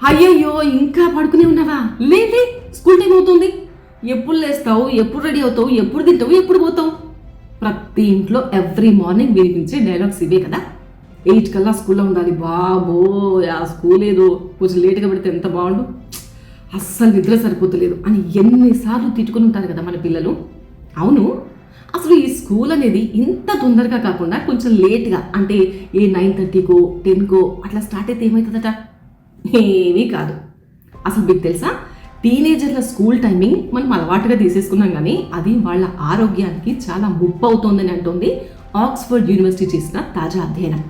అయ్యయ్యో ఇంకా పడుకునే ఉన్నావా? లే, స్కూల్ టైం అవుతుంది. ఎప్పుడు లేస్తావు, ఎప్పుడు రెడీ అవుతావు, ఎప్పుడు తింటావు, ఎప్పుడు పోతావు? ప్రతి ఇంట్లో ఎవ్రీ మార్నింగ్ వినిపించే డైలాగ్స్ ఇవే కదా. 8 కల్లా స్కూల్లో ఉండాలి. బాబో, ఆ స్కూల్ ఏదో కొంచెం లేట్గా పెడితే ఎంత బాగుండు, అస్సలు నిద్ర సరిపోతలేదు అని ఎన్నిసార్లు తిట్టుకుని ఉంటారు కదా మన పిల్లలు. అవును, అసలు ఈ స్కూల్ అనేది ఇంత తొందరగా కాకుండా కొంచెం లేట్గా, అంటే 9:30కో 10కో అట్లా స్టార్ట్ అయితే ఏమవుతుందట? ఏమీ కాదు. అసలు మీకు తెలుసా, టీనేజర్ల స్కూల్ టైమింగ్ మనం అలవాటుగా తీసేసుకున్నాం, కానీ అది వాళ్ళ ఆరోగ్యానికి చాలా ముప్పు అవుతోందని అంటోంది ఆక్స్ఫర్డ్ యూనివర్సిటీ చేసిన తాజా అధ్యయనం.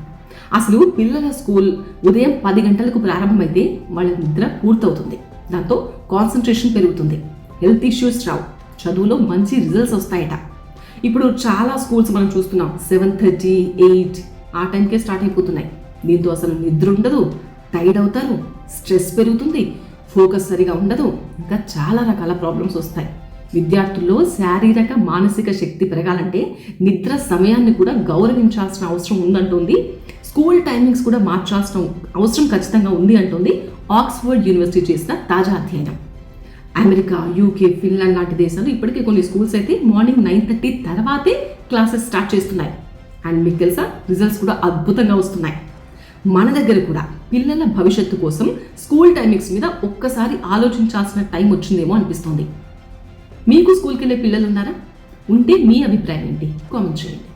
అసలు పిల్లల స్కూల్ ఉదయం 10 గంటలకు ప్రారంభమైతే వాళ్ళ నిద్ర పూర్తవుతుంది. దాంతో కాన్సన్ట్రేషన్ పెరుగుతుంది, హెల్త్ ఇష్యూస్ రావు, చదువులో మంచి రిజల్ట్స్ వస్తాయట. ఇప్పుడు చాలా స్కూల్స్ మనం చూస్తున్నాం 7:30, 8 ఆ టైంకే స్టార్ట్ అయిపోతున్నాయి. దీంతో అసలు నిద్ర ఉండదు, టైర్డ్ అవుతారు, స్ట్రెస్ పెరుగుతుంది, ఫోకస్ సరిగా ఉండదు, ఇంకా చాలా రకాల ప్రాబ్లమ్స్ వస్తాయి. విద్యార్థుల్లో శారీరక మానసిక శక్తి పెరగాలంటే నిద్ర సమయాన్ని కూడా గౌరవించాల్సిన అవసరం ఉందంటోంది. స్కూల్ టైమింగ్స్ కూడా మార్చాల్సిన అవసరం ఖచ్చితంగా ఉంది అంటోంది ఆక్స్ఫర్డ్ యూనివర్సిటీ చేసిన తాజా అధ్యయనం. అమెరికా, యూకే, ఫిన్లాండ్ లాంటి దేశాలు ఇప్పటికే కొన్ని స్కూల్స్ అయితే మార్నింగ్ 9:30 తర్వాతే క్లాసెస్ స్టార్ట్ చేస్తున్నాయి. అండ్ మీకు తెలుసా, రిజల్ట్స్ కూడా అద్భుతంగా వస్తున్నాయి. మన దగ్గర కూడా పిల్లల భవిష్యత్తు కోసం స్కూల్ టైమింగ్స్ మీద ఒక్కసారి ఆలోచించాల్సిన టైం వచ్చిందేమో అనిపిస్తోంది. మీకు స్కూల్కి వెళ్ళే పిల్లలు ఉన్నారా? ఉంటే మీ అభిప్రాయం ఏంటి? కామెంట్ చేయండి.